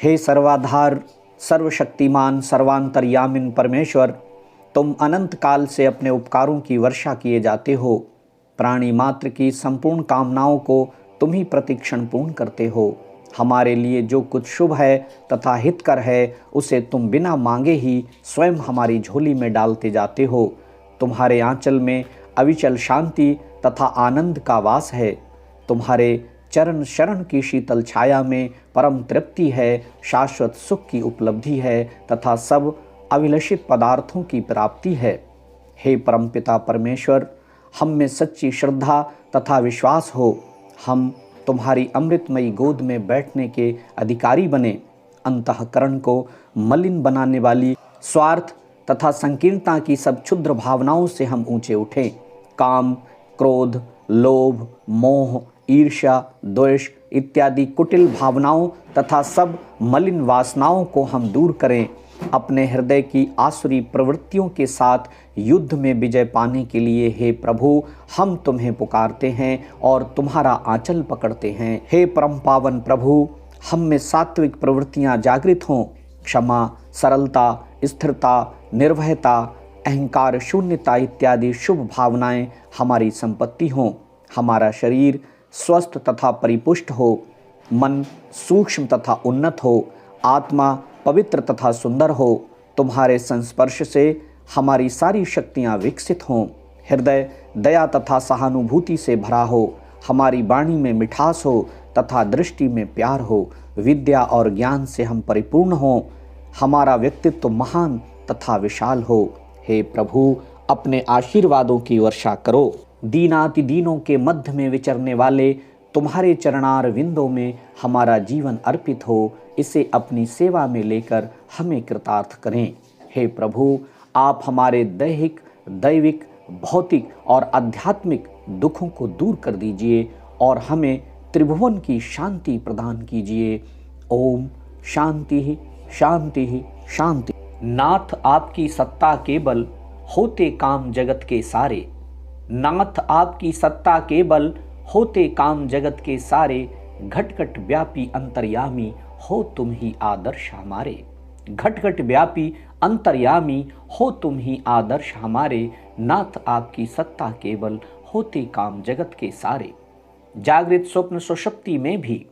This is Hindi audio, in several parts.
हे सर्वाधार, सर्वशक्तिमान, सर्वांतर्यामिन परमेश्वर, तुम अनंत काल से अपने उपकारों की वर्षा किए जाते हो। प्राणी मात्र की संपूर्ण कामनाओं को तुम ही प्रतिक्षण पूर्ण करते हो। हमारे लिए जो कुछ शुभ है तथा हितकर है उसे तुम बिना मांगे ही स्वयं हमारी झोली में डालते जाते हो। तुम्हारे आंचल में अविचल शांति तथा आनंद का वास है। तुम्हारे चरण शरण की शीतल छाया में परम तृप्ति है, शाश्वत सुख की उपलब्धि है तथा सब अभिलषित पदार्थों की प्राप्ति है। हे परमपिता परमेश्वर, हम में सच्ची श्रद्धा तथा विश्वास हो। हम तुम्हारी अमृतमयी गोद में बैठने के अधिकारी बने। अंतःकरण को मलिन बनाने वाली स्वार्थ तथा संकीर्णता की सब क्षुद्र भावनाओं से हम ऊंचे उठें। काम, क्रोध, लोभ, मोह, ईर्ष्या, द्वेष इत्यादि कुटिल भावनाओं तथा सब मलिन वासनाओं को हम दूर करें। अपने हृदय की आसुरी प्रवृत्तियों के साथ युद्ध में विजय पाने के लिए हे प्रभु, हम तुम्हें पुकारते हैं और तुम्हारा आंचल पकड़ते हैं। हे परम पावन प्रभु, हम में सात्विक प्रवृत्तियां जागृत हों। क्षमा, सरलता, स्थिरता, निर्भयता, अहंकार शून्यता इत्यादि शुभ भावनाएं हमारी संपत्ति हों। हमारा शरीर स्वस्थ तथा परिपुष्ट हो, मन सूक्ष्म तथा उन्नत हो, आत्मा पवित्र तथा सुंदर हो। तुम्हारे संस्पर्श से हमारी सारी शक्तियां विकसित हों। हृदय दया तथा सहानुभूति से भरा हो। हमारी वाणी में मिठास हो तथा दृष्टि में प्यार हो। विद्या और ज्ञान से हम परिपूर्ण हों। हमारा व्यक्तित्व महान तथा विशाल हो। हे प्रभु, अपने आशीर्वादों की वर्षा करो। दीनाति दीनों के मध्य में विचरने वाले तुम्हारे चरणार विंदों में हमारा जीवन अर्पित हो। इसे अपनी सेवा में लेकर हमें कृतार्थ करें। हे प्रभु, आप हमारे दैहिक, दैविक, भौतिक और आध्यात्मिक दुखों को दूर कर दीजिए और हमें त्रिभुवन की शांति प्रदान कीजिए। ओम शांति शांति शांति। नाथ आपकी सत्ता केवल होते काम जगत के सारे। नाथ आपकी सत्ता केवल होते काम जगत के सारे। घट घट व्यापी अंतर्यामी हो तुम ही आदर्श हमारे। घट घट व्यापी अंतर्यामी हो तुम ही आदर्श हमारे। नाथ आपकी सत्ता केवल होते काम जगत के सारे। जागृत स्वप्न सुषुप्ति में भी,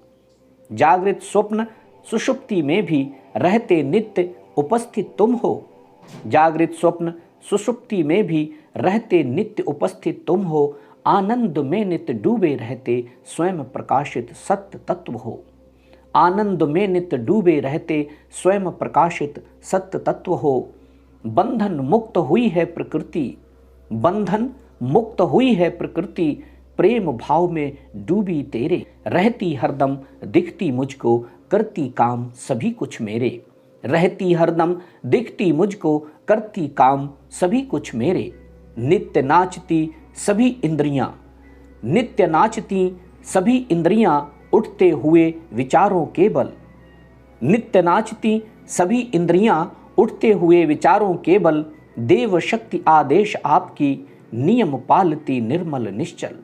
जागृत स्वप्न सुषुप्ति में भी रहते नित्य उपस्थित तुम हो। जागृत स्वप्न सुषुप्ति में भी रहते नित्य उपस्थित तुम हो। आनंद में नित्य डूबे रहते स्वयं प्रकाशित सत्य तत्व हो। आनंद में नित्य डूबे रहते स्वयं प्रकाशित सत्य तत्व हो। बंधन मुक्त हुई है प्रकृति, बंधन मुक्त हुई है प्रकृति। प्रेम भाव में डूबी तेरे। रहती हरदम दिखती मुझको, करती काम सभी कुछ मेरे। रहती हरदम दिखती मुझको, करती काम सभी कुछ मेरे। नित्य नाचती सभी इंद्रियां, नित्य नाचती सभी इंद्रियां उठते हुए विचारों के बल। नित्य नाचती सभी इंद्रियां उठते हुए विचारों के बल। देव शक्ति आदेश आपकी नियम पालती निर्मल निश्चल।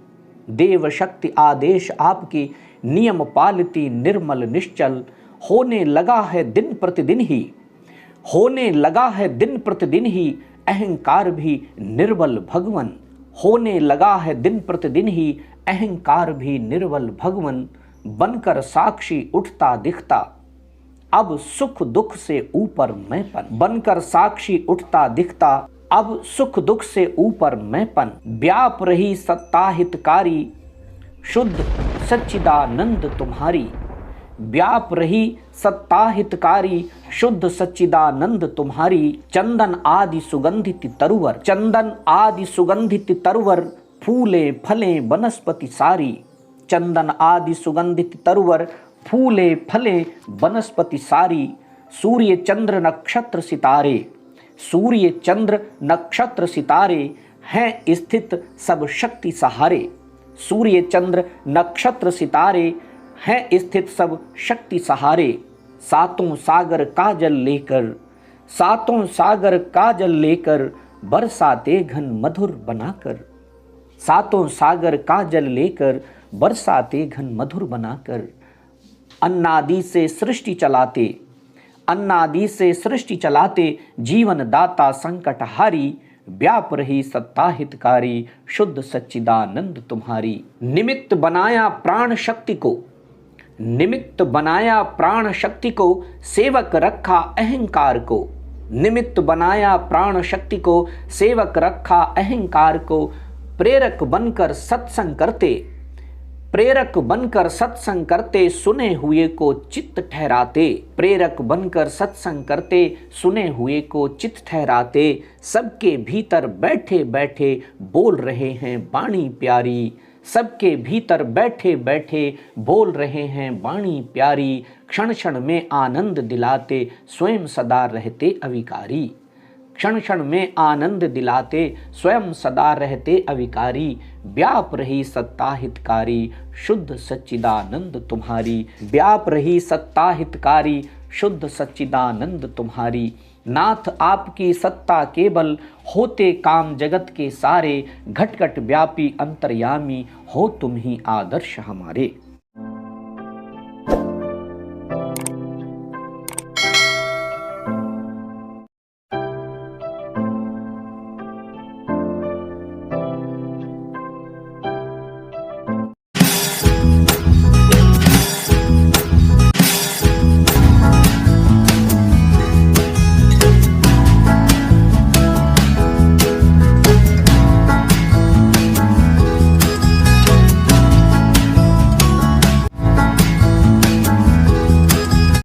देव शक्ति आदेश आपकी नियम पालती निर्मल निश्चल। होने लगा है दिन प्रतिदिन ही, होने लगा है दिन प्रतिदिन ही अहंकार भी निर्बल भगवन। होने लगा है दिन प्रतिदिन ही अहंकार भी निर्बल भगवन। बनकर साक्षी उठता दिखता अब सुख दुख से ऊपर मैंपन। बनकर साक्षी उठता दिखता अब सुख दुख से ऊपर मैंपन। व्याप रही सत्ता हितकारी शुद्ध सच्चिदानंद तुम्हारी। व्याप रही सत्ता हितकारी शुद्ध सच्चिदानंद तुम्हारी। चंदन आदि सुगंधित तरुवर, चंदन आदि सुगंधित तरुवर। फूले फले वनस्पति सारी। चंदन आदि सुगंधित तरुवर, फूले फले वनस्पति सारी। सूर्य चंद्र नक्षत्र सितारे, सूर्य चंद्र नक्षत्र सितारे हैं स्थित सब शक्ति सहारे। सूर्य चंद्र नक्षत्र सितारे हैं स्थित सब शक्ति सहारे। सातों सागर का जल लेकर, सातों सागर का जल लेकर बरसाते घन मधुर बनाकर। सातों सागर का जल लेकर बरसाते घन मधुर बनाकर। अन्नादि से सृष्टि चलाते, अन्नादि से सृष्टि चलाते, जीवन दाता संकटहारी, व्याप रही सत्ता हितकारी, शुद्ध सच्चिदानंद तुम्हारी। निमित्त बनाया प्राण शक्ति को, निमित्त बनाया प्राण शक्ति को, सेवक रखा अहंकार को। निमित्त बनाया प्राण शक्ति को, सेवक रखा अहंकार को। प्रेरक बनकर सत्संग करते, प्रेरक बनकर सत्संग करते, सुने हुए को चित्त ठहराते। प्रेरक बनकर सत्संग करते, सुने हुए को चित्त ठहराते। सबके भीतर बैठे बैठे बोल रहे हैं वाणी प्यारी, सबके भीतर बैठे बैठे बोल रहे हैं वाणी प्यारी। क्षण क्षण में आनंद दिलाते, स्वयं सदा रहते अविकारी। क्षण क्षण में आनंद दिलाते, स्वयं सदा रहते अविकारी। व्याप रही सत्ता हितकारी, शुद्ध सच्चिदानंद तुम्हारी। व्याप रही सत्ता हितकारी, शुद्ध सच्चिदानंद तुम्हारी। नाथ आपकी सत्ता केवल, होते काम जगत के सारे। घट घट व्यापी अंतर्यामी, हो तुम ही आदर्श हमारे।